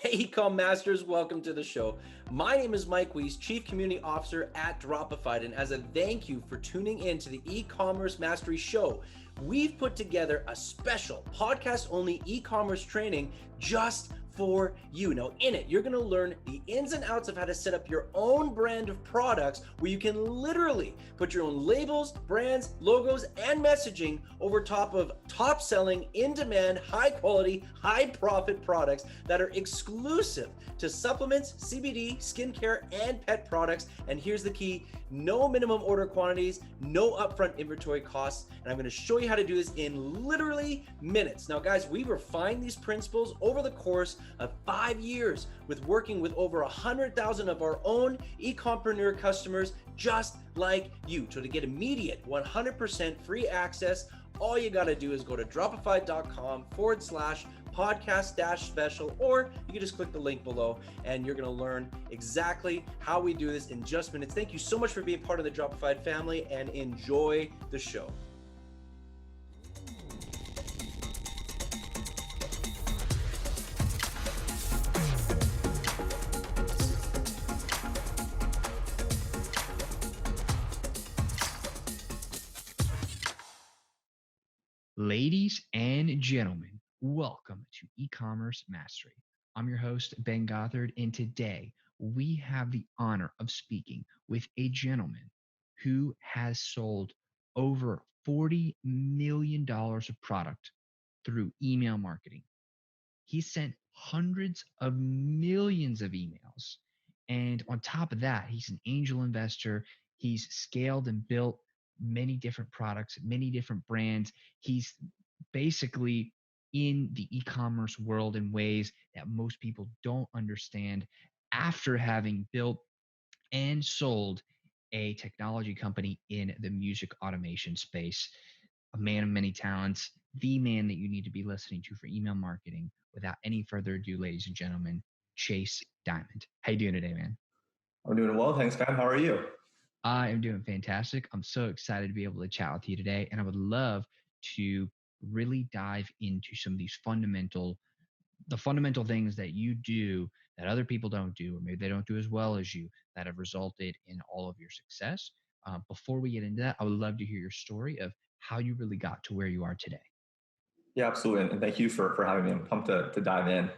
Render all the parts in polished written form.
Hey, eCom Masters, welcome to the show. My name is Mike Weiss, Chief Community Officer at Dropified, and as a thank you for tuning in to the e-commerce mastery show, we've put together a special podcast-only e-commerce training just for you. Now, in it, you're going to learn the ins and outs of how to set up your own brand of products where you can literally put your own labels, brands, logos, and messaging over top of top-selling, in-demand, high-quality, high-profit products that are exclusive to supplements, CBD, skincare, and pet products. And here's the key: no minimum order quantities, no upfront inventory costs. And I'm going to show you how to do this in literally minutes. Now, guys, we refined these principles over the course of 5 years with working with over 100,000 of our own e-compreneur customers just like you. So to get immediate 100% free access, all you got to do is go to dropified.com/podcast-special, or you can just click the link below and you're going to learn exactly how we do this in just minutes. Thank you so much for being part of the Dropified family and enjoy the show. Ladies and gentlemen, welcome to eCommerce Mastery. I'm your host, Ben Gothard, and today we have the honor of speaking with a gentleman who has sold over $40 million of product through email marketing. He sent hundreds of millions of emails. And on top of that, he's an angel investor. He's scaled and built many different products, many different brands. He's basically in the e-commerce world in ways that most people don't understand after having built and sold a technology company in the music automation space. A man of many talents, the man that you need to be listening to for email marketing. Without any further ado, ladies and gentlemen, Chase Dimond. How you doing today, man? I'm doing well. Thanks, man. How are you? I am doing fantastic. I'm so excited to be able to chat with you today. And I would love to really dive into some of these fundamental things that you do that other people don't do, or maybe they don't do as well as you, that have resulted in all of your success. Before we get into that, I would love to hear your story of how you really got to where you are today. Yeah, absolutely. And thank you for having me. I'm pumped to dive in.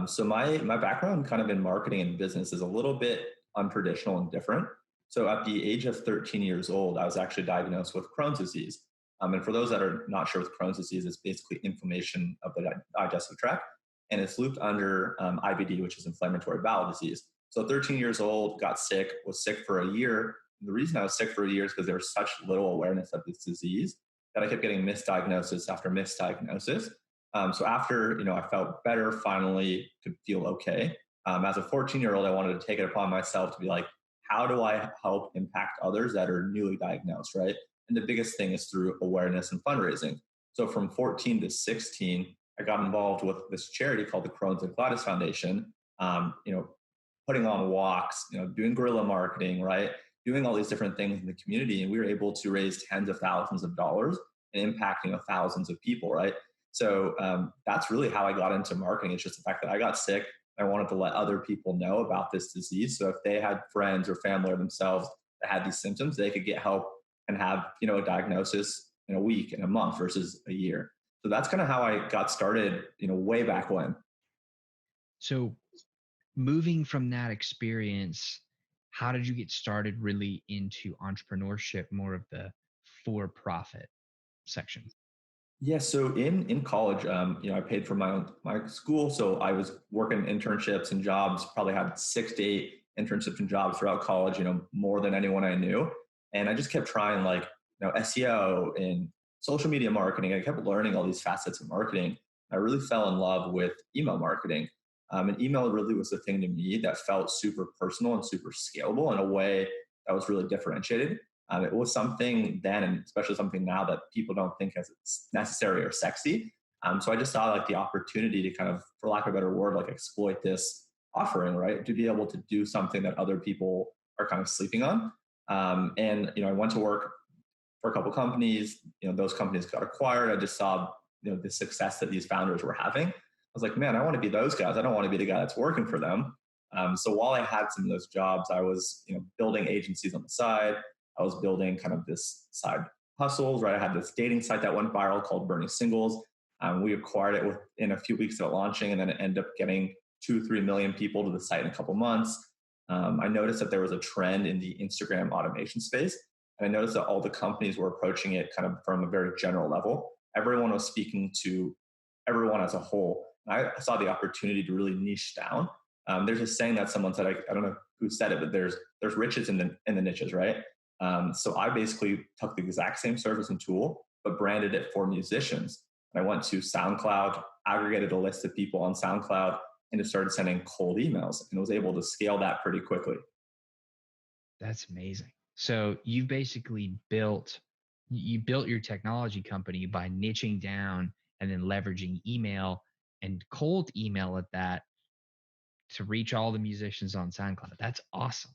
So my background kind of in marketing and business is a little bit untraditional and different. So at the age of 13 years old, I was actually diagnosed with Crohn's disease. And for those that are not sure what Crohn's disease is, basically inflammation of the digestive tract. And it's looped under IBD, which is inflammatory bowel disease. So 13 years old, got sick, was sick for a year. The reason I was sick for a year is because there was such little awareness of this disease that I kept getting misdiagnosis after misdiagnosis. So after, I felt better, finally could feel okay. As a 14-year-old, I wanted to take it upon myself to be like, how do I help impact others that are newly diagnosed, right? And the biggest thing is through awareness and fundraising. So from 14 to 16, I got involved with this charity called the Crohn's and Colitis Foundation, putting on walks, doing guerrilla marketing, right? Doing all these different things in the community. And we were able to raise tens of thousands of dollars and impacting thousands of people, right? So that's really how I got into marketing. It's just the fact that I got sick. I wanted to let other people know about this disease. So if they had friends or family or themselves that had these symptoms, they could get help and have, a diagnosis in a week, in a month versus a year. So that's kind of how I got started, way back when. So moving from that experience, how did you get started really into entrepreneurship, more of the for-profit section? Yeah, so in college, I paid for my school, so I was working internships and jobs. Probably had 6 to 8 internships and jobs throughout college. More than anyone I knew, and I just kept trying SEO and social media marketing. I kept learning all these facets of marketing. I really fell in love with email marketing, and email really was the thing to me that felt super personal and super scalable in a way that was really differentiated. It was something then, and especially something now, that people don't think as necessary or sexy. So I just saw the opportunity to kind of, for lack of a better word, exploit this offering, right? To be able to do something that other people are kind of sleeping on. I went to work for a couple companies. Those companies got acquired. I just saw, the success that these founders were having. was like, man, I want to be those guys. I don't want to be the guy that's working for them. So while I had some of those jobs, I was, building agencies on the side. I was building kind of this side hustles, right? I had this dating site that went viral called Burning Singles. We acquired it within a few weeks of it launching, and then it ended up getting 2-3 million people to the site in a couple months. I noticed that there was a trend in the Instagram automation space. And I noticed that all the companies were approaching it kind of from a very general level. Everyone was speaking to everyone as a whole. And I saw the opportunity to really niche down. There's a saying that someone said, I don't know who said it, but there's riches in the niches, right? So I basically took the exact same service and tool, but branded it for musicians. And I went to SoundCloud, aggregated a list of people on SoundCloud, and just started sending cold emails, and was able to scale that pretty quickly. That's amazing. So you basically built your technology company by niching down and then leveraging email and cold email at that to reach all the musicians on SoundCloud. That's awesome.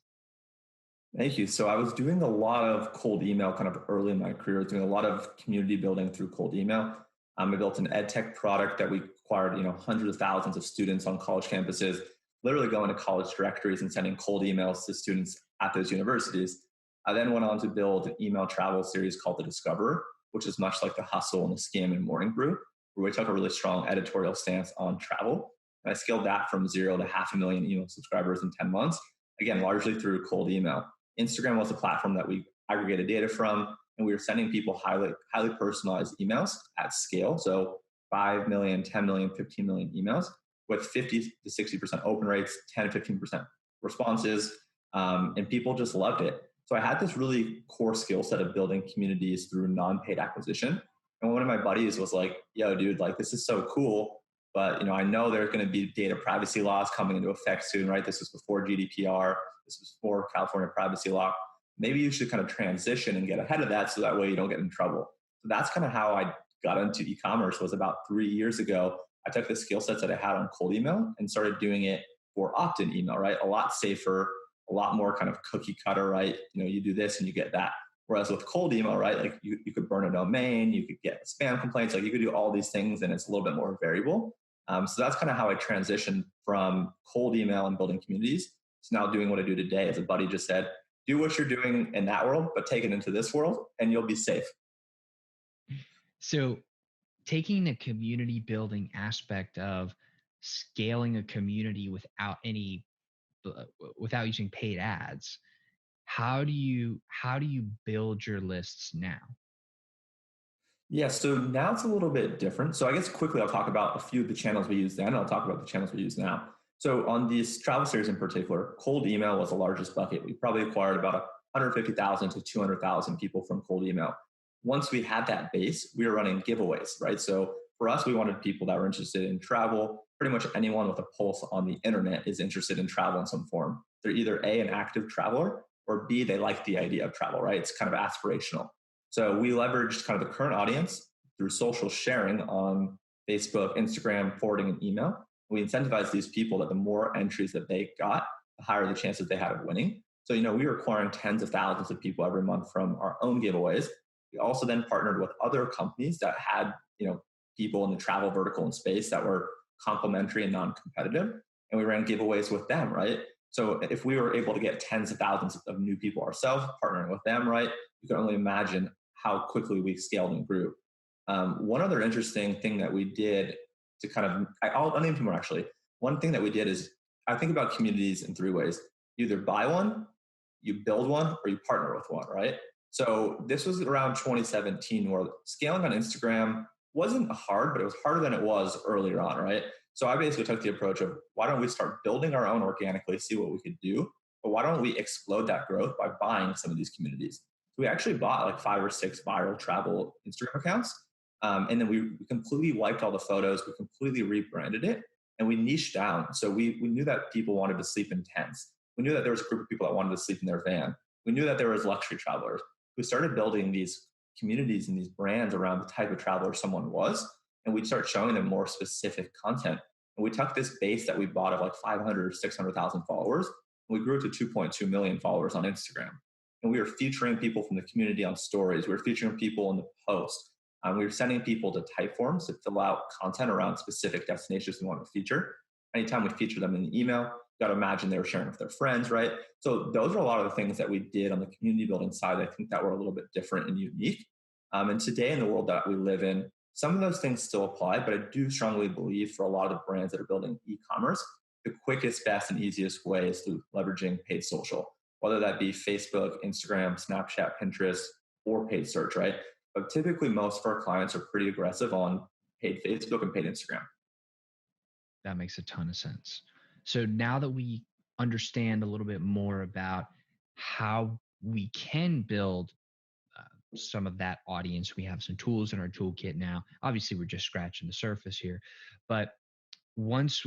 Thank you. So I was doing a lot of cold email kind of early in my career, doing a lot of community building through cold email. I built an ed tech product that we acquired, hundreds of thousands of students on college campuses, literally going to college directories and sending cold emails to students at those universities. I then went on to build an email travel series called The Discoverer, which is much like The Hustle and The Scam and Morning Brew, where we took a really strong editorial stance on travel. And I scaled that from 0 to 500,000 email subscribers in 10 months, again, largely through cold email. Instagram was the platform that we aggregated data from, and we were sending people highly personalized emails at scale. So 5 million, 10 million, 15 million emails with 50 to 60% open rates, 10 to 15% responses, and people just loved it. So I had this really core skill set of building communities through non-paid acquisition. And one of my buddies was like, yo, dude, like this is so cool, but I know there's going to be data privacy laws coming into effect soon, right? This was before GDPR. This was before California privacy law. Maybe you should kind of transition and get ahead of that so that way you don't get in trouble. So that's kind of how I got into e-commerce. Was about 3 years ago. I took the skill sets that I had on cold email and started doing it for opt-in email, right? A lot safer, a lot more kind of cookie cutter, right? You do this and you get that. Whereas with cold email, right, like you could burn a domain, you could get spam complaints, like you could do all these things and it's a little bit more variable. So that's kind of how I transitioned from cold email and building communities to now doing what I do today. As a buddy just said, do what you're doing in that world, but take it into this world and you'll be safe. So taking the community building aspect of scaling a community without using paid ads, how do you build your lists now? Yeah, so now it's a little bit different. So I guess quickly I'll talk about a few of the channels we use then, and I'll talk about the channels we use now. So on this travel series in particular, cold email was the largest bucket. We probably acquired about 150,000 to 200,000 people from cold email. Once we had that base, we were running giveaways, right? So for us, we wanted people that were interested in travel. Pretty much anyone with a pulse on the internet is interested in travel in some form. They're either A, an active traveler, or B, they like the idea of travel, right? It's kind of aspirational. So we leveraged kind of the current audience through social sharing on Facebook, Instagram, forwarding, and email. We incentivized these people that the more entries that they got, the higher the chances they had of winning. So, we were acquiring tens of thousands of people every month from our own giveaways. We also then partnered with other companies that had, people in the travel vertical and space that were complementary and non-competitive. And we ran giveaways with them, right? So if we were able to get tens of thousands of new people ourselves, partnering with them, right, you can only imagine how quickly we scaled and grew. One other interesting thing that we did to kind of, I'll name two more actually. One thing that we did is I think about communities in three ways. You either buy one, you build one, or you partner with one, right? So this was around 2017 where scaling on Instagram wasn't hard, but it was harder than it was earlier on, right? So I basically took the approach of why don't we start building our own organically, see what we could do, but why don't we explode that growth by buying some of these communities? So we actually bought like 5 or 6 viral travel Instagram accounts. And then we completely wiped all the photos. We completely rebranded it and we niched down. So we knew that people wanted to sleep in tents. We knew that there was a group of people that wanted to sleep in their van. We knew that there was luxury travelers. We started building these communities and these brands around the type of traveler someone was. And we'd start showing them more specific content. And we took this base that we bought of like 500 or 600,000 followers, and we grew to 2.2 million followers on Instagram. And we were featuring people from the community on stories. We were featuring people in the post. We were sending people to type forms to fill out content around specific destinations we want to feature. Anytime we feature them in the email, you got to imagine they were sharing with their friends, right? So those are a lot of the things that we did on the community building side. I think that were a little bit different and unique. And today in the world that we live in, some of those things still apply, but I do strongly believe for a lot of the brands that are building e-commerce, the quickest, best, and easiest way is through leveraging paid social, whether that be Facebook, Instagram, Snapchat, Pinterest, or paid search, right? But typically most of our clients are pretty aggressive on paid Facebook and paid Instagram. That makes a ton of sense. So now that we understand a little bit more about how we can build some of that audience, we have some tools in our toolkit now. Obviously, we're just scratching the surface here, but once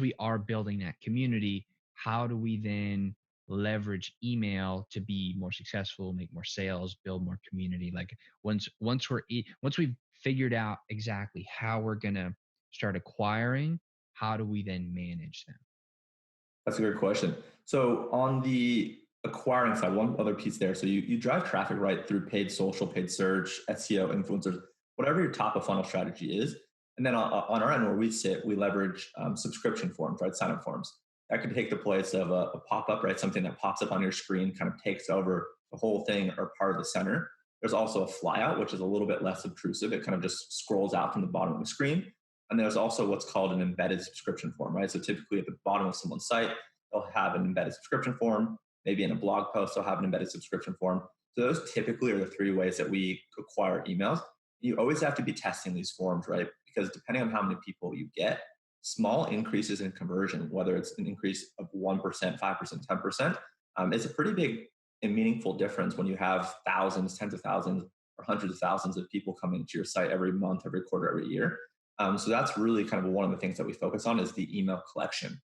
we are building that community, how do we then leverage email to be more successful, make more sales, build more community? Like once we've figured out exactly how we're gonna start acquiring, how do we then manage them? That's a great question. So on the acquiring side, one other piece there. So you drive traffic right through paid social, paid search, SEO, influencers, whatever your top of funnel strategy is. And then on our end where we sit, we leverage subscription forms, right? Sign up forms. That could take the place of a pop-up, right? Something that pops up on your screen, kind of takes over the whole thing or part of the center. There's also a flyout, which is a little bit less obtrusive. It kind of just scrolls out from the bottom of the screen. And there's also what's called an embedded subscription form, right? So typically at the bottom of someone's site, they'll have an embedded subscription form. Maybe in a blog post, they'll have an embedded subscription form. So those typically are the three ways that we acquire emails. You always have to be testing these forms, right? Because depending on how many people you get, small increases in conversion, whether it's an increase of 1%, 5%, 10%, it's a pretty big and meaningful difference when you have thousands, tens of thousands, or hundreds of thousands of people coming to your site every month, every quarter, every year. So that's really kind of one of the things that we focus on is the email collection.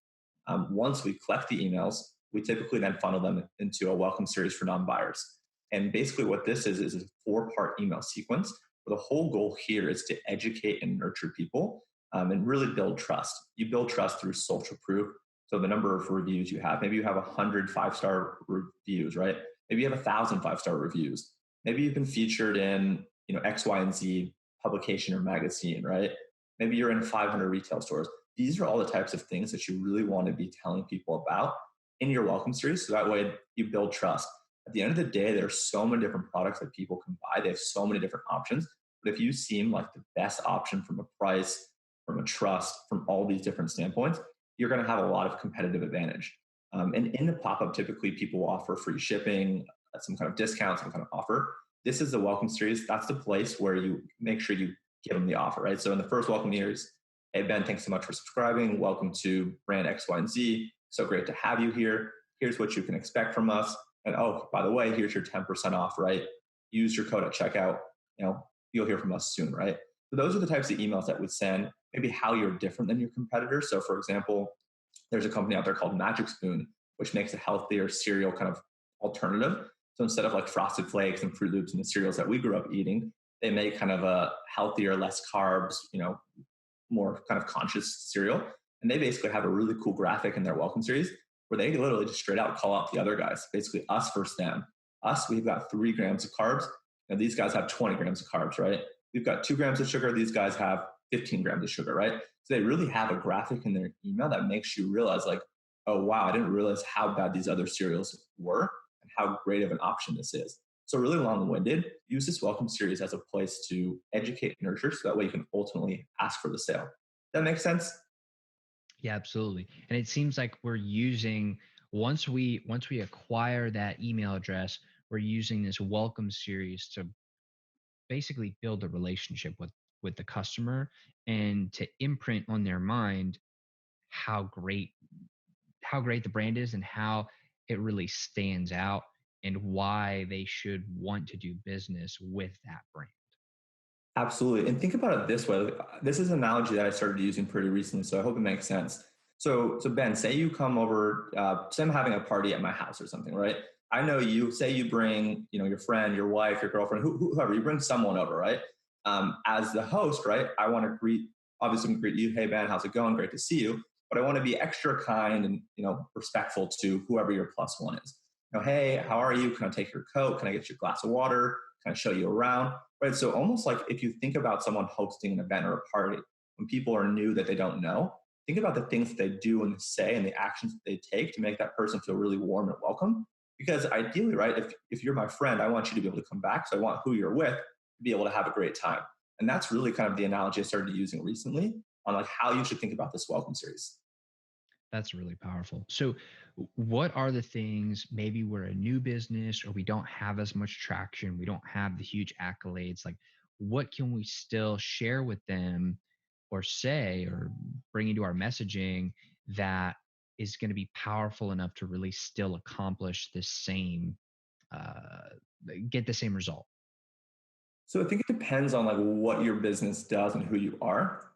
Once we collect the emails, we typically then funnel them into a welcome series for non-buyers. And basically what this is a 4-part email sequence where the whole goal here is to educate and nurture people and really build trust. You build trust through social proof. So the number of reviews you have, maybe you have 100 5-star reviews, right? Maybe you have 1,000 5-star reviews. Maybe you've been featured in X, Y, and Z publication or magazine, right? Maybe you're in 500 retail stores. These are all the types of things that you really want to be telling people about in your welcome series. So that way you build trust. At the end of the day, there are so many different products that people can buy. They have so many different options. But if you seem like the best option from a price, from a trust, from all these different standpoints, you're going to have a lot of competitive advantage. And in the pop-up, typically people will offer free shipping, some kind of discount, some kind of offer. This is the welcome series. That's the place where you make sure you give them the offer, right? So in the first welcome years, hey, Ben, thanks so much for subscribing. Welcome to brand X, Y, and Z. So great to have you here. Here's what you can expect from us. And oh, by the way, here's your 10% off, right? Use your code at checkout. You'll hear from us soon, right? So those are the types of emails that we send, maybe how you're different than your competitors. So for example, there's a company out there called Magic Spoon, which makes a healthier cereal kind of alternative. So instead of like Frosted Flakes and Fruit Loops and the cereals that we grew up eating, they make kind of a healthier, less carbs, more kind of conscious cereal. And they basically have a really cool graphic in their welcome series where they literally just straight out call out the other guys, basically us versus them. Us, we've got 3 grams of carbs, and these guys have 20 grams of carbs, right? We've got 2 grams of sugar, these guys have 15 grams of sugar, right? So they really have a graphic in their email that makes you realize like, oh, wow, I didn't realize how bad these other cereals were and how great of an option this is. So really long-winded, use this welcome series as a place to educate and nurture so that way you can ultimately ask for the sale. That makes sense? Yeah, absolutely. And it seems like we're using, once we acquire that email address, we're using this welcome series to basically build a relationship with the customer and to imprint on their mind how great the brand is and how it really stands out and why they should want to do business with that brand. Absolutely. And think about it this way. This is an analogy that I started using pretty recently, so I hope it makes sense. So Ben, say you come over, say I'm having a party at my house or something, right? I know you, say you bring, your friend, your wife, your girlfriend, whoever, you bring someone over, right? As the host, right? I want to obviously greet you. Hey, Ben, how's it going? Great to see you. But I want to be extra kind and, respectful to whoever your plus one is. Hey, how are you? Can I take your coat? Can I get you a glass of water? kind of show you around, right? So almost like if you think about someone hosting an event or a party, when people are new that they don't know, think about the things that they do and say and the actions that they take to make that person feel really warm and welcome. Because ideally, right, if you're my friend, I want you to be able to come back. So I want who you're with to be able to have a great time. And that's really kind of the analogy I started using recently on like how you should think about this welcome series. That's really powerful. So, what are the things, maybe we're a new business or we don't have as much traction, we don't have the huge accolades, like what can we still share with them or say or bring into our messaging that is going to be powerful enough to really still accomplish the same, uh, get the same result? So I think it depends on like what your business does and who you are.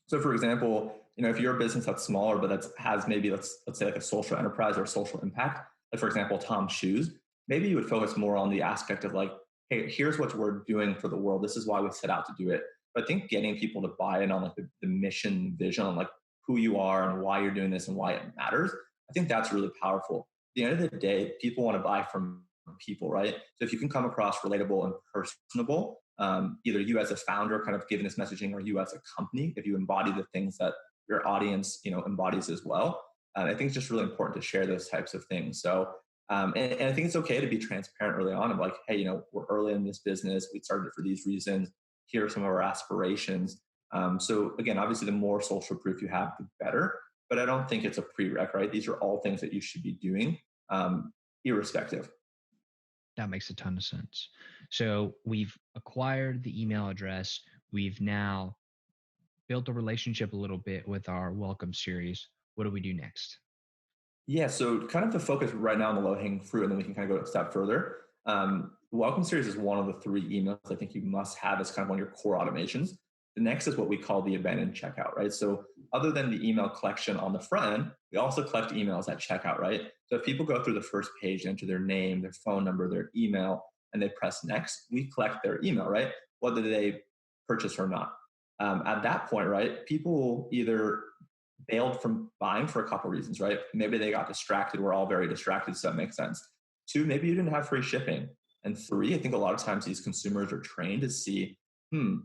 So for example, if you're a business that's smaller but that has maybe let's say like a social enterprise or a social impact, like for example Tom's Shoes, maybe you would focus more on the aspect of like, hey, here's what we're doing for the world. This is why we set out to do it. But I think getting people to buy in on like the mission, vision, on like who you are and why you're doing this and why it matters, I think that's really powerful. At the end of the day, people want to buy from people, right? So if you can come across relatable and personable, either you as a founder kind of giving this messaging or you as a company, if you embody the things that your audience embodies as well, I think it's just really important to share those types of things. So and I think it's okay to be transparent early on of like, hey, we're early in this business, we started it for these reasons, here are some of our aspirations. So again, obviously the more social proof you have, the better, but I don't think it's a prereq, right? These are all things that you should be doing, irrespective. That makes a ton of sense. So we've acquired the email address. We've now built a relationship a little bit with our welcome series. What do we do next? Yeah, so kind of the focus right now on the low-hanging fruit, and then we can kind of go a step further. Welcome series is one of the 3 emails I think you must have as kind of one of your core automations. The next is what we call the abandoned checkout, right? So other than the email collection on the front end, we also collect emails at checkout, right? So if people go through the first page, enter their name, their phone number, their email, and they press next, we collect their email, right? Whether they purchase or not. At that point, right, people either bailed from buying for a couple reasons, right? Maybe they got distracted. We're all very distracted, so that makes sense. 2, maybe you didn't have free shipping. And 3, I think a lot of times these consumers are trained to see,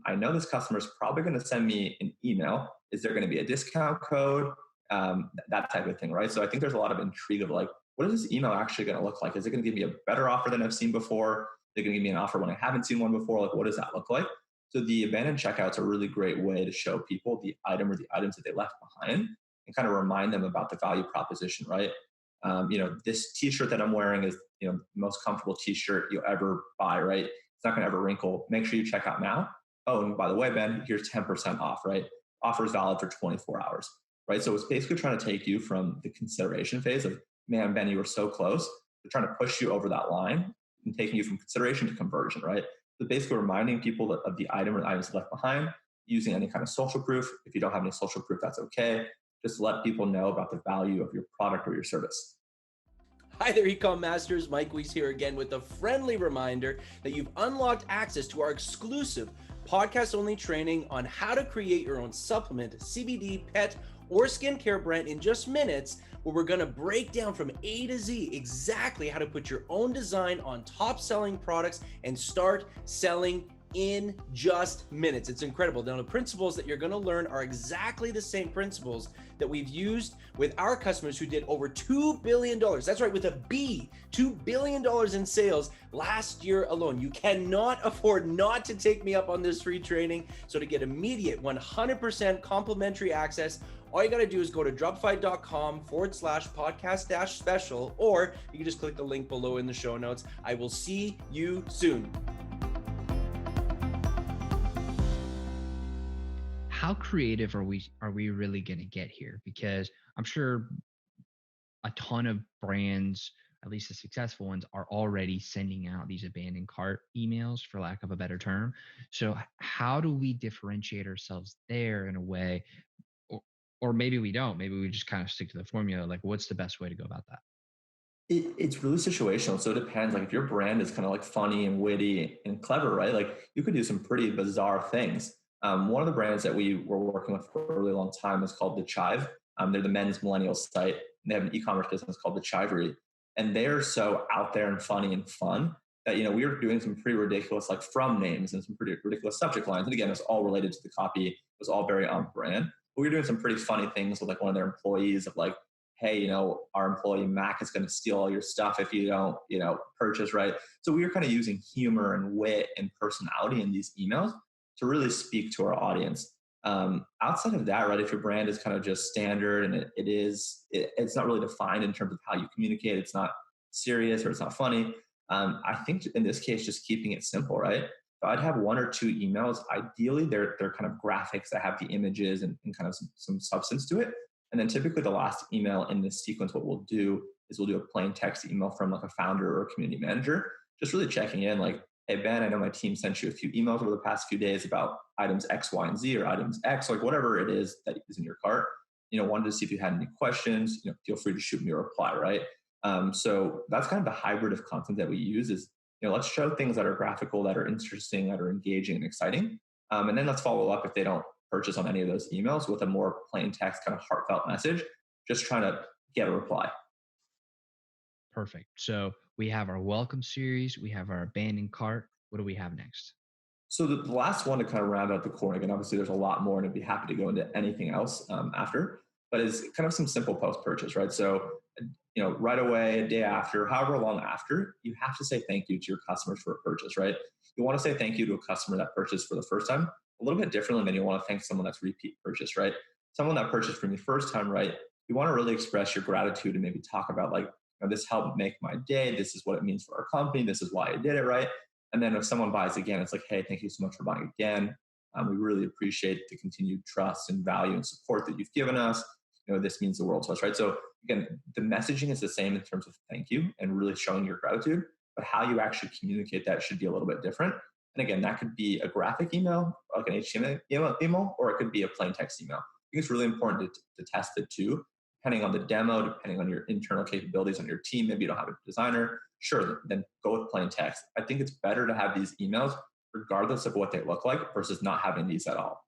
I know this customer is probably going to send me an email. Is there going to be a discount code? That type of thing, right? So I think there's a lot of intrigue of like, what is this email actually going to look like? Is it going to give me a better offer than I've seen before? They're going to give me an offer when I haven't seen one before. Like, what does that look like? So the abandoned checkout's a really great way to show people the item or the items that they left behind and kind of remind them about the value proposition, right? This t-shirt that I'm wearing is, the most comfortable t-shirt you'll ever buy, right? It's not going to ever wrinkle. Make sure you check out now. Oh, and by the way, Ben, here's 10% off, right? Offer is valid for 24 hours, right? So it's basically trying to take you from the consideration phase of, man, Ben, you were so close. They're trying to push you over that line and taking you from consideration to conversion, right? So basically reminding people of the item or the items left behind, using any kind of social proof. If you don't have any social proof, that's okay. Just let people know about the value of your product or your service. Hi there, eCom Masters. Mike Weiss here again with a friendly reminder that you've unlocked access to our exclusive podcast-only training on how to create your own supplement, CBD, pet, or skincare brand in just minutes, where we're going to break down from A to Z exactly how to put your own design on top-selling products and start selling in just minutes. It's incredible. Now, the principles that you're going to learn are exactly the same principles that we've used with our customers who did over $2 billion. That's right, with a B, $2 billion in sales last year alone. You cannot afford not to take me up on this free training. So to get immediate 100% complimentary access, all you got to do is go to dropified.com/podcast-special, or you can just click the link below in the show notes. I will see you soon. How creative are we really going to get here? Because I'm sure a ton of brands, at least the successful ones, are already sending out these abandoned cart emails, for lack of a better term. So how do we differentiate ourselves there in a way, or maybe we don't, maybe we just kind of stick to the formula? Like, what's the best way to go about that? It's really situational. So it depends. Like if your brand is kind of like funny and witty and clever, right? Like you could do some pretty bizarre things. One of the brands that we were working with for a really long time is called The Chive. They're the men's millennial site. And they have an e-commerce business called The Chivery. And they're so out there and funny and fun that, we were doing some pretty ridiculous, like from names and some pretty ridiculous subject lines. And again, it was all related to the copy. It was all very on brand. But we were doing some pretty funny things with like one of their employees of like, hey, our employee Mac is going to steal all your stuff if you don't, purchase, right? So we were kind of using humor and wit and personality in these emails to really speak to our audience. Outside of that, right, if your brand is kind of just standard and it's not really defined in terms of how you communicate, it's not serious or it's not funny. I think in this case, just keeping it simple, right? So I'd have one or two emails. Ideally, they're kind of graphics that have the images and kind of some substance to it. And then typically the last email in this sequence, what we'll do is we'll do a plain text email from like a founder or a community manager, just really checking in like, hey, Ben, I know my team sent you a few emails over the past few days about items X, Y, and Z or items X, like whatever it is that is in your cart. Wanted to see if you had any questions, feel free to shoot me a reply, right? So that's kind of the hybrid of content that we use is, let's show things that are graphical, that are interesting, that are engaging and exciting. And then let's follow up if they don't purchase on any of those emails with a more plain text kind of heartfelt message, just trying to get a reply. Perfect. So we have our welcome series. We have our abandoned cart. What do we have next? So the last one to kind of round out the core, again, obviously there's a lot more and I'd be happy to go into anything else after, but it's kind of some simple post-purchase, right? So, right away, a day after, however long after, you have to say thank you to your customers for a purchase, right? You want to say thank you to a customer that purchased for the first time, a little bit differently than you want to thank someone that's repeat purchase, right? Someone that purchased from you first time, right? You want to really express your gratitude and maybe talk about like, this helped make my day. This is what it means for our company. This is why I did it, right? And then if someone buys again, it's like, hey, thank you so much for buying again. We really appreciate the continued trust and value and support that you've given us. This means the world to us, right? So again, the messaging is the same in terms of thank you and really showing your gratitude, but how you actually communicate that should be a little bit different. And again, that could be a graphic email, like an HTML email, or it could be a plain text email. I think it's really important to test the two, depending on the demo, depending on your internal capabilities on your team. Maybe you don't have a designer. Sure, then go with plain text. I think it's better to have these emails regardless of what they look like versus not having these at all.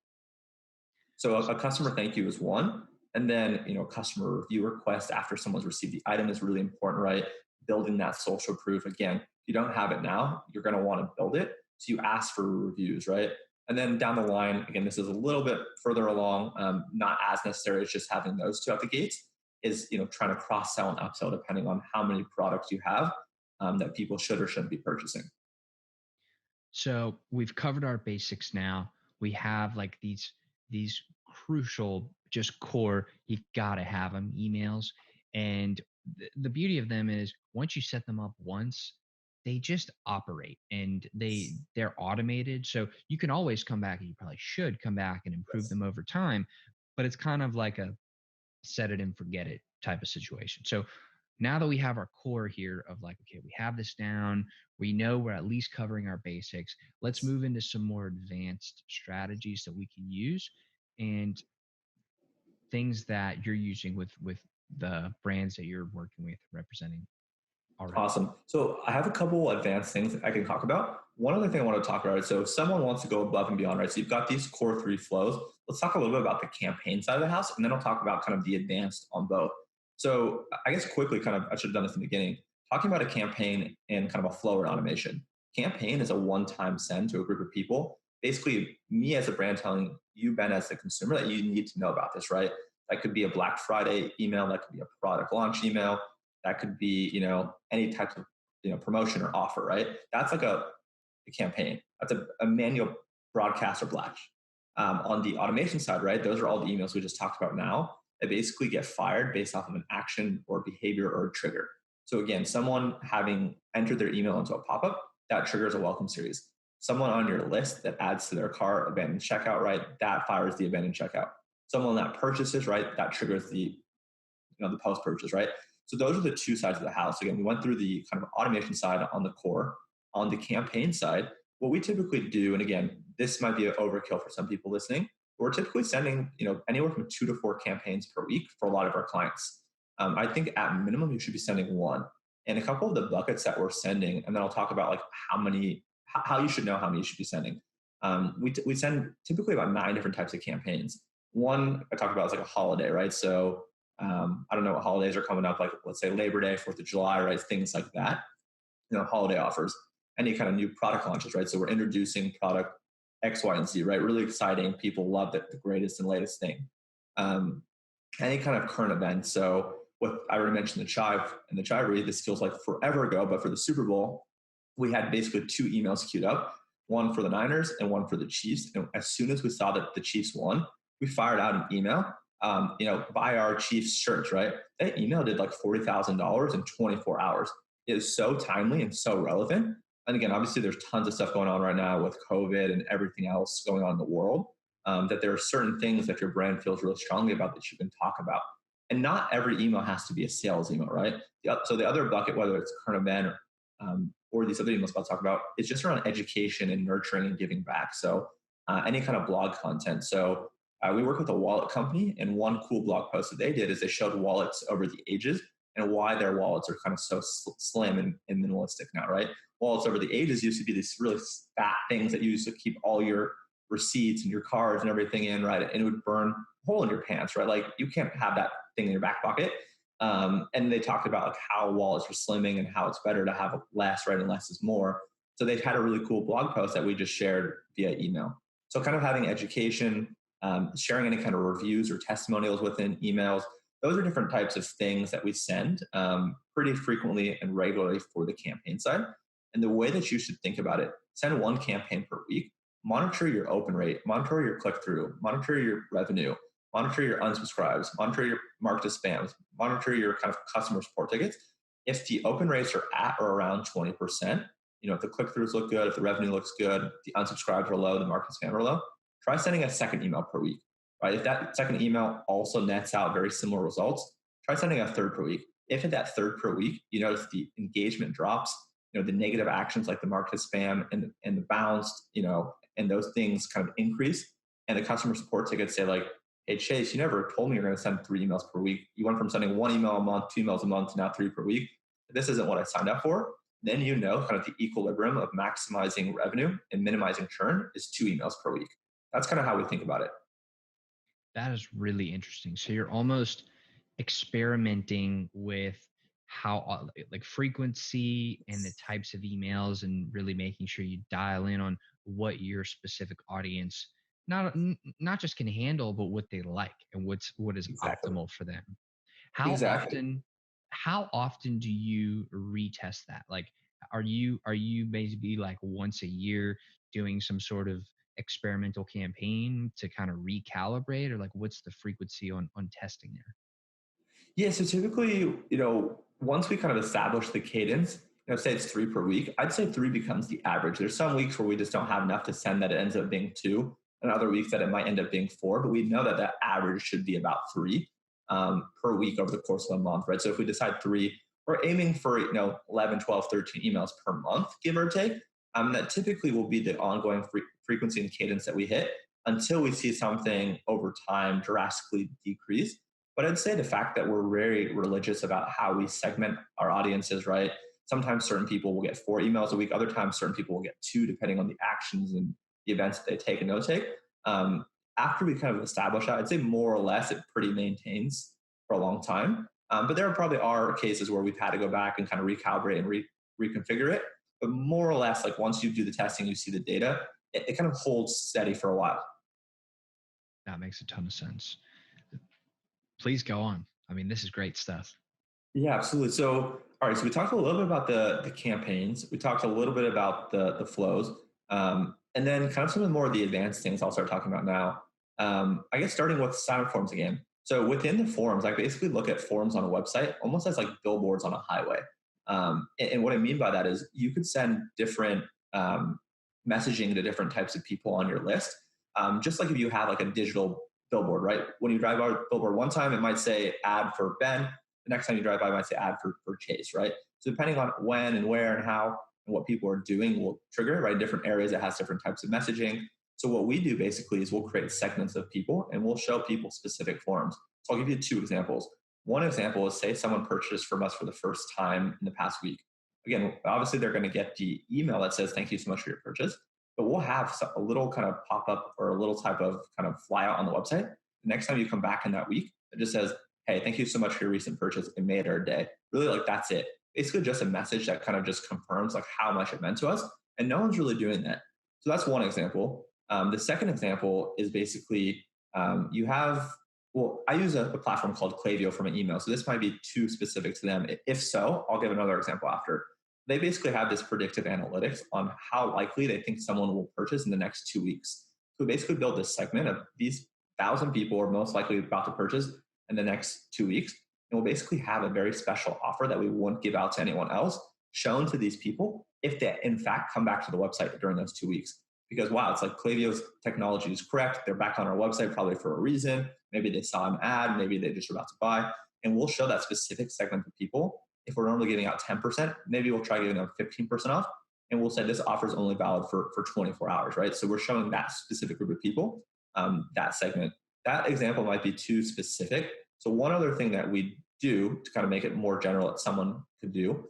So a customer thank you is one. And then, customer review request after someone's received the item is really important, right? Building that social proof. Again, if you don't have it now, you're going to want to build it. So you ask for reviews, right? And then down the line, again, this is a little bit further along, not as necessary as just having those two out the gates, is trying to cross-sell and upsell depending on how many products you have that people should or shouldn't be purchasing. So we've covered our basics now. We have like these crucial, just core, you gotta have them emails. And the beauty of them is once you set them up once, they just operate and they're automated. So you can always come back, and you probably should come back and improve them over time. But it's kind of like a set it and forget it type of situation. So now that we have our core here of like, okay, we have this down, we know we're at least covering our basics. Let's move into some more advanced strategies that we can use and things that you're using with the brands that you're working with, representing already. Awesome. So I have a couple advanced things that I can talk about. One other thing I want to talk about is, so if someone wants to go above and beyond, right? So you've got these core 3 flows. Let's talk a little bit about the campaign side of the house, and then I'll talk about kind of the advanced on both. So I guess quickly, I should have done this in the beginning, talking about a campaign and kind of a flow or automation. Campaign is a one-time send to a group of people. Basically, me as a brand telling you, Ben, as the consumer, that you need to know about this, right? That could be a Black Friday email. That could be a product launch email. That could be, any type of, promotion or offer, right? That's like a campaign. That's a manual broadcast or blast. On the automation side, right? Those are all the emails we just talked about now. They basically get fired based off of an action or behavior or a trigger. So again, someone having entered their email into a pop-up, that triggers a welcome series. Someone on your list that adds to their cart abandoned checkout, right? That fires the abandoned checkout. Someone that purchases, right? That triggers the post-purchase, right? So those are the two sides of the house. Again, we went through the kind of automation side on the core. On the campaign side, what we typically do, and again, this might be an overkill for some people listening, we're typically sending, anywhere from 2 to 4 campaigns per week for a lot of our clients. I think at minimum, you should be sending 1. And a couple of the buckets that we're sending, and then I'll talk about like how you should know how many you should be sending. We send typically about 9 different types of campaigns. One I talked about is like a holiday, right? So I don't know what holidays are coming up, like let's say Labor Day, 4th of July, right? Things like that, holiday offers. any kind of new product launches, right? So we're introducing product X, Y, and Z, right? Really exciting. People love it, the greatest and latest thing. Um, any kind of current event. So what I already mentioned, the Chive and the Chivery, this feels like forever ago, but for the Super Bowl, we had basically two emails queued up, one for the Niners and one for the Chiefs. And as soon as we saw that the Chiefs won, we fired out an email, buy our Chiefs shirts, right? That email did like $40,000 in 24 hours. It is so timely and so relevant. And again, obviously there's tons of stuff going on right now with COVID and everything else going on in the world, that there are certain things that your brand feels really strongly about that you can talk about. And not every email has to be a sales email, right? So the other bucket, whether it's current event or these other emails I'll talk about, is just around education and nurturing and giving back. So any kind of blog content. So we work with a wallet company, and one cool blog post that they did is they showed wallets over the ages and why their wallets are kind of so slim and minimalistic now, right? Wallets over the ages used to be these really fat things that you used to keep all your receipts and your cards and everything in, right? And it would burn a hole in your pants, right? Like you can't have that thing in your back pocket. And they talked about like how wallets are slimming and how it's better to have less, right? And less is more. So they've had a really cool blog post that we just shared via email. So kind of having education, sharing any kind of reviews or testimonials within emails. Those are different types of things that we send pretty frequently and regularly for the campaign side. And the way that you should think about it, send one campaign per week, monitor your open rate, monitor your click-through, monitor your revenue, monitor your unsubscribes, monitor your market to spams, monitor your kind of customer support tickets. If the open rates are at or around 20%, if the click-throughs look good, if the revenue looks good, the unsubscribes are low, the market spam are low, try sending a second email per week, right? If that second email also nets out very similar results, try sending a third per week. If at that third per week, you notice the engagement drops, the negative actions like the market spam and the bounce, and those things kind of increase, and the customer support tickets say like, hey, Chase, you never told me you're going to send 3 emails per week. You went from sending 1 email a month, 2 emails a month, to now 3 per week. This isn't what I signed up for. Then kind of the equilibrium of maximizing revenue and minimizing churn is 2 emails per week. That's kind of how we think about it. That is really interesting. So you're almost experimenting with how like frequency and the types of emails, and really making sure you dial in on what your specific audience not just can handle, but what they like and what is Exactly. optimal for them. Exactly. How often do you retest that? Like, are you basically like once a year doing some sort of experimental campaign to kind of recalibrate, or like what's the frequency on testing there? Yeah, so typically, once we kind of establish the cadence, say it's 3 per week, I'd say 3 becomes the average. There's some weeks where we just don't have enough to send that it ends up being 2, and other weeks that it might end up being 4, but we know that that average should be about 3 per week over the course of a month, right? So if we decide 3, we're aiming for 11, 12, 13 emails per month, give or take. That typically will be the ongoing frequency and cadence that we hit until we see something over time drastically decrease. But I'd say the fact that we're very religious about how we segment our audiences, right? Sometimes certain people will get 4 emails a week. Other times, certain people will get 2, depending on the actions and the events that they take and don't take. After we kind of establish that, I'd say more or less it pretty maintains for a long time. But there probably are cases where we've had to go back and kind of recalibrate and reconfigure it. But more or less, like once you do the testing, you see the data, it kind of holds steady for a while. That makes a ton of sense. Please go on. I mean, this is great stuff. Yeah, absolutely. So, all right. So we talked a little bit about the campaigns. We talked a little bit about the flows, and then kind of some of the more of the advanced things I'll start talking about now. I guess starting with sign-up forms again. So within the forms, I basically look at forms on a website almost as like billboards on a highway. And what I mean by that is you could send different messaging to different types of people on your list. Just like if you have like a digital billboard, right? When you drive by a billboard one time, it might say ad for Ben. The next time you drive by, it might say ad for Chase, right? So depending on when and where and how and what people are doing will trigger, right? Different areas that has different types of messaging. So what we do basically is we'll create segments of people and we'll show people specific forms. So I'll give you 2 examples. One example is, say someone purchased from us for the first time in the past week. Again, obviously they're going to get the email that says, thank you so much for your purchase, but we'll have a little kind of pop up or a little type of kind of fly out on the website. The next time you come back in that week, it just says, hey, thank you so much for your recent purchase. It made our day. Really, like that's it. basically just a message that kind of just confirms like how much it meant to us. And no one's really doing that. So that's one example. The second example is basically you have, well, I use a platform called Klaviyo for my email. So this might be too specific to them. If so, I'll give another example after. They basically have this predictive analytics on how likely they think someone will purchase in the next 2 weeks. So we basically build this segment of these 1,000 people are most likely about to purchase in the next 2 weeks. And we'll basically have a very special offer that we won't give out to anyone else shown to these people if they in fact come back to the website during those 2 weeks. Because wow, it's like Klaviyo's technology is correct. They're back on our website probably for a reason. Maybe they saw an ad, maybe they just were about to buy. And we'll show that specific segment of people. If we're normally giving out 10%, maybe we'll try giving them 15% off. And we'll say this offer is only valid for 24 hours, right? So we're showing that specific group of people, that segment. That example might be too specific. So one other thing that we do to kind of make it more general that someone could do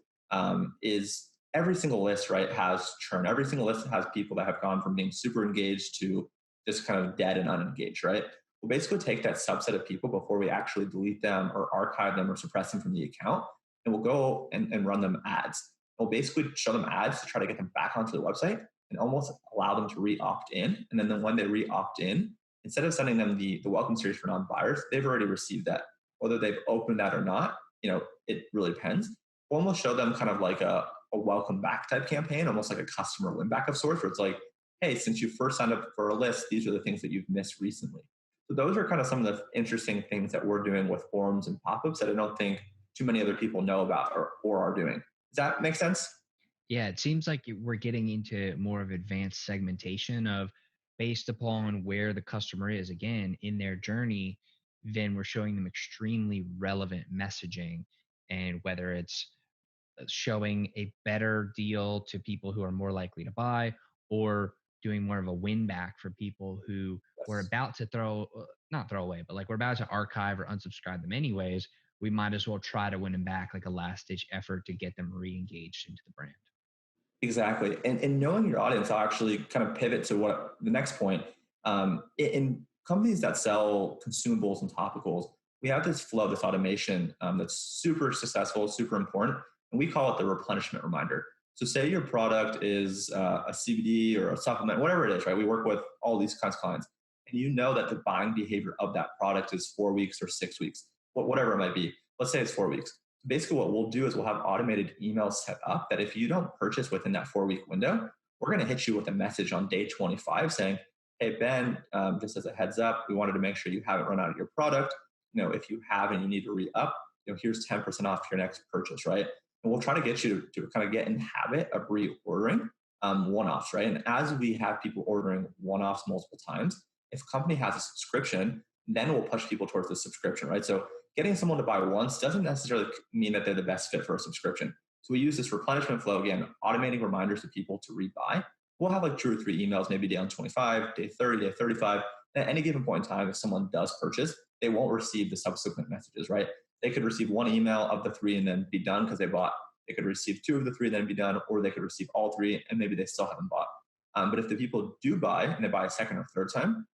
is every single list, right, has churn. Every single list has people that have gone from being super engaged to just kind of dead and unengaged, right? We'll basically take that subset of people before we actually delete them or archive them or suppress them from the account. And we'll go and run them ads. We'll basically show them ads to try to get them back onto the website and almost allow them to re-opt in. And then when they re-opt in, instead of sending them the welcome series for non-buyers, they've already received that. Whether they've opened that or not, it really depends. We'll almost show them kind of like a welcome back type campaign, almost like a customer win back of sorts, where it's like, hey, since you first signed up for a list, these are the things that you've missed recently. So those are kind of some of the interesting things that we're doing with forums and pop-ups that I don't think too many other people know about or are doing. Does that make sense? Yeah, it seems like we're getting into more of advanced segmentation of based upon where the customer is, again, in their journey, then we're showing them extremely relevant messaging. And whether it's showing a better deal to people who are more likely to buy, or doing more of a win back for people who were about to not throw away, but like we're about to archive or unsubscribe them anyways, we might as well try to win them back, like a last ditch effort to get them re-engaged into the brand. Exactly. And knowing your audience, I'll actually kind of pivot to what the next point. In companies that sell consumables and topicals, we have this flow, this automation that's super successful, super important. And we call it the replenishment reminder. So say your product is a CBD or a supplement, whatever it is, right? We work with all these kinds of clients. And you know that the buying behavior of that product is 4 weeks or 6 weeks, whatever it might be. Let's say it's 4 weeks. Basically what we'll do is we'll have automated emails set up that if you don't purchase within that 4-week window, we're going to hit you with a message on day 25 saying, hey, Ben, just as a heads up, we wanted to make sure you haven't run out of your product. If you have and you need to re-up, here's 10% off your next purchase, right? And we'll try to get you to kind of get in the habit of reordering one-offs, right? And as we have people ordering one-offs multiple times, if a company has a subscription, then we'll push people towards the subscription, right? So getting someone to buy once doesn't necessarily mean that they're the best fit for a subscription. So we use this replenishment flow, again, automating reminders to people to rebuy. We'll have like 2 or 3 emails, maybe day on 25, day 30, day 35. At any given point in time, if someone does purchase, they won't receive the subsequent messages, right? They could receive 1 email of the 3 and then be done because they bought. They could receive 2 of the 3 and then be done, or they could receive all 3 and maybe they still haven't bought. But if the people do buy and they buy a second or third time,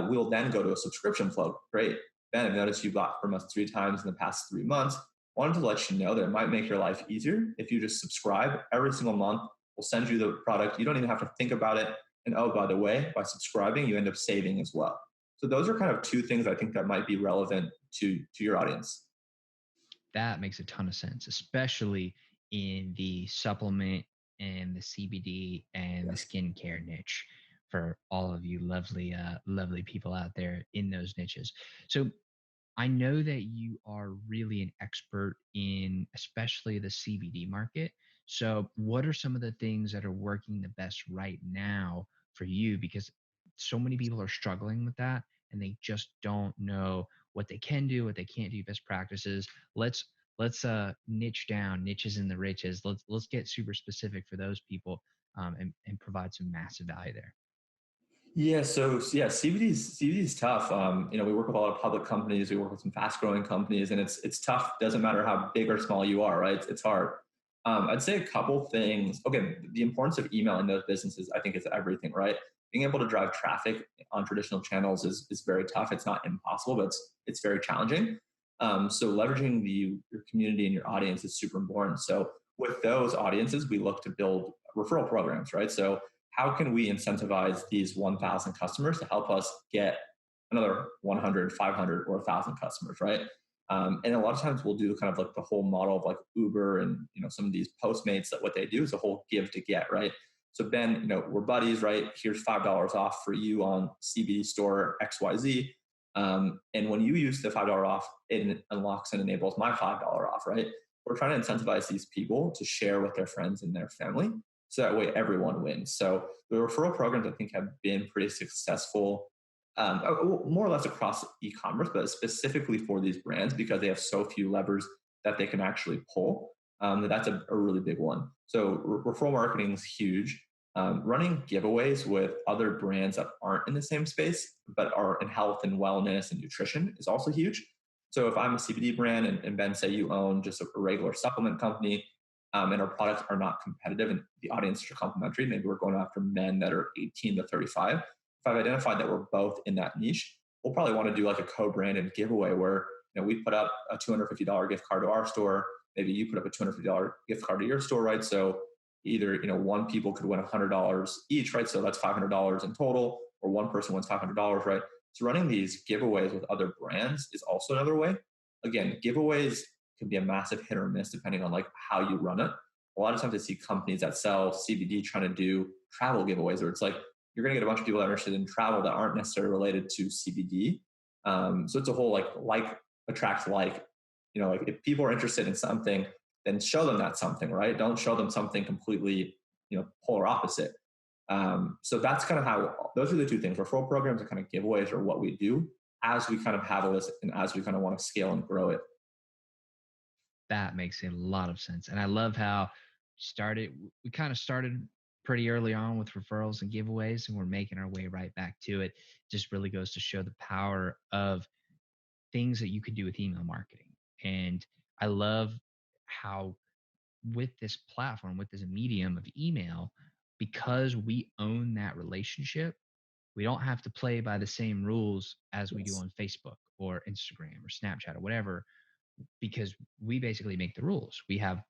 we'll then go to a subscription flow. Great. Ben, I've noticed you bought from us 3 times in the past 3 months. Wanted to let you know that it might make your life easier if you just subscribe every single month. We'll send you the product. You don't even have to think about it. And oh, by the way, by subscribing, you end up saving as well. So those are kind of 2 things I think that might be relevant to your audience. That makes a ton of sense, especially in the supplement and the CBD and the skincare niche for all of you lovely people out there in those niches. So I know that you are really an expert in especially the CBD market. So what are some of the things that are working the best right now for you? Because so many people are struggling with that and they just don't know what they can do, what they can't do, best practices. Let's niche down, niches in the riches. Let's get super specific for those people and provide some massive value there. Yeah, CBD is tough. We work with a lot of public companies. We work with some fast growing companies, and it's tough. Doesn't matter how big or small you are, right? It's hard. I'd say a couple things. Okay, the importance of email in those businesses, I think, is everything, right? Being able to drive traffic on traditional channels is very tough. It's not impossible, but it's very challenging. So leveraging your community and your audience is super important. So with those audiences, we look to build referral programs, right? So how can we incentivize these 1,000 customers to help us get another 100, 500, or 1,000 customers, right? And a lot of times we'll do kind of like the whole model of like Uber and some of these Postmates, that what they do is a whole give to get, right? So Ben, we're buddies, right? Here's $5 off for you on CBD store XYZ. And when you use the $5 off, it unlocks and enables my $5 off, right? We're trying to incentivize these people to share with their friends and their family. So that way everyone wins. So the referral programs, I think, have been pretty successful, more or less across e-commerce, but specifically for these brands because they have so few levers that they can actually pull. That's a really big one. So referral marketing is huge. Running giveaways with other brands that aren't in the same space, but are in health and wellness and nutrition is also huge. So if I'm a CBD brand and Ben, say you own just a regular supplement company, and our products are not competitive and the audience are complementary, maybe we're going after men that are 18 to 35. If I've identified that we're both in that niche, we'll probably want to do like a co-branded giveaway where we put up a $250 gift card to our store. Maybe you put up a $250 gift card to your store, right? So either one people could win $100 each, right? So that's $500 in total, or one person wins $500, right? So running these giveaways with other brands is also another way. Again, giveaways can be a massive hit or miss depending on like how you run it. A lot of times I see companies that sell CBD trying to do travel giveaways where it's like you're going to get a bunch of people that are interested in travel that aren't necessarily related to CBD. So it's a whole like attracts like, like if people are interested in something, then show them that something, right? Don't show them something completely, polar opposite. So that's kind of how, those are the two things. Referral programs and kind of giveaways are what we do as we kind of have a list and as we kind of want to scale and grow it. That makes a lot of sense. And I love how we kind of started pretty early on with referrals and giveaways, and we're making our way right back to it. Just really goes to show the power of things that you could do with email marketing. And I love how with this platform, with this medium of email, because we own that relationship, we don't have to play by the same rules as we do on Facebook or Instagram or Snapchat or whatever, because we basically make the rules. We have,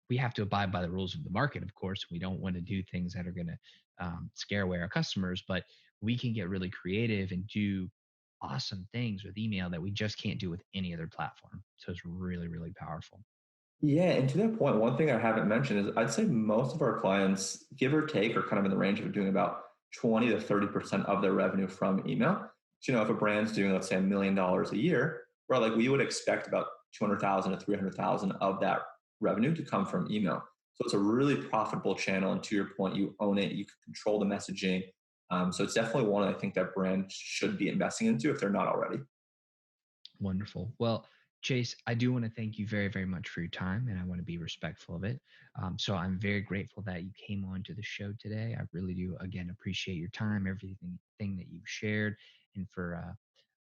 we have to abide by the rules of the market, of course. We don't want to do things that are going to scare away our customers, but we can get really creative and do awesome things with email that we just can't do with any other platform. So it's really, really powerful. Yeah, and to that point, one thing I haven't mentioned is I'd say most of our clients, give or take, are kind of in the range of doing about 20 to 30% of their revenue from email. So, if a brand's doing, let's say, $1 million a year, where like we would expect about 200,000 to 300,000 of that revenue to come from email. So it's a really profitable channel. And to your point, you own it, you can control the messaging. So it's definitely one I think that brands should be investing into if they're not already. Wonderful. Well, Chase, I do want to thank you very, very much for your time, and I want to be respectful of it. So I'm very grateful that you came on to the show today. I really do, again, appreciate your time, everything that you've shared, and for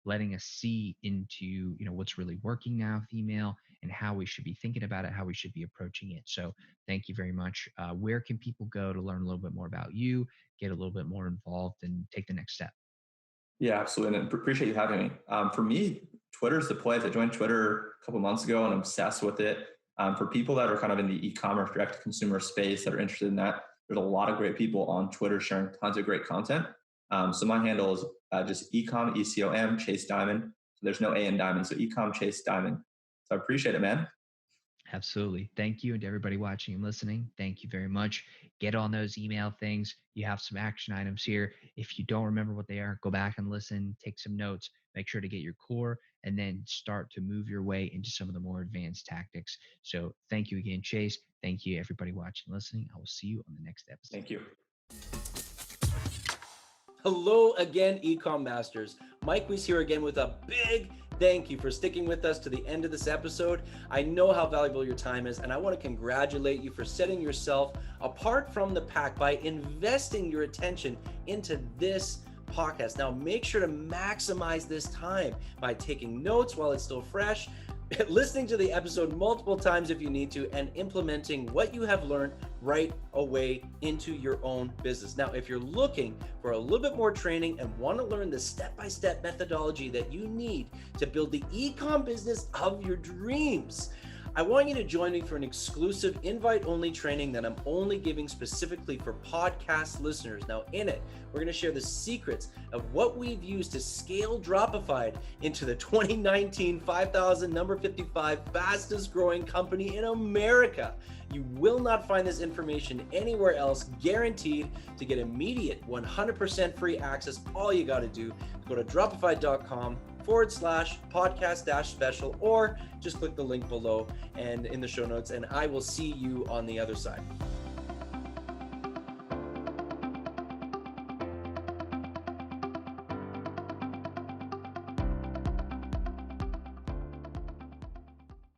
letting us see into what's really working now with email and how we should be thinking about it, how we should be approaching it. So thank you very much. Where can people go to learn a little bit more about you, get a little bit more involved, and take the next step? Yeah, absolutely. And I appreciate you having me. For me, Twitter's the place. I joined Twitter a couple months ago and I'm obsessed with it. For people that are kind of in the e-commerce direct to consumer space that are interested in that, there's a lot of great people on Twitter sharing tons of great content. So my handle is just eCom, ECOM, Chase Dimond. So there's no A in Diamond. So eCom, Chase Dimond. So I appreciate it, man. Absolutely. Thank you. And to everybody watching and listening, thank you very much. Get on those email things. You have some action items here. If you don't remember what they are, go back and listen, take some notes, make sure to get your core, and then start to move your way into some of the more advanced tactics. So thank you again, Chase. Thank you, everybody watching and listening. I will see you on the next episode. Thank you. Hello again, eCom Masters. Mike Weiss here again with a big thank you for sticking with us to the end of this episode. I know how valuable your time is, and I want to congratulate you for setting yourself apart from the pack by investing your attention into this podcast. Now, make sure to maximize this time by taking notes while it's still fresh. listening to the episode multiple times if you need to, and implementing what you have learned right away into your own business. Now, if you're looking for a little bit more training and want to learn the step-by-step methodology that you need to build the e-com business of your dreams, I want you to join me for an exclusive invite-only training that I'm only giving specifically for podcast listeners. Now, in it, we're going to share the secrets of what we've used to scale Dropified into the 2019 55 fastest growing company in America. You will not find this information anywhere else, guaranteed. To get immediate 100% free access, all you got to do is go to dropified.com/podcast-special, or just click the link below and in the show notes, and I will see you on the other side.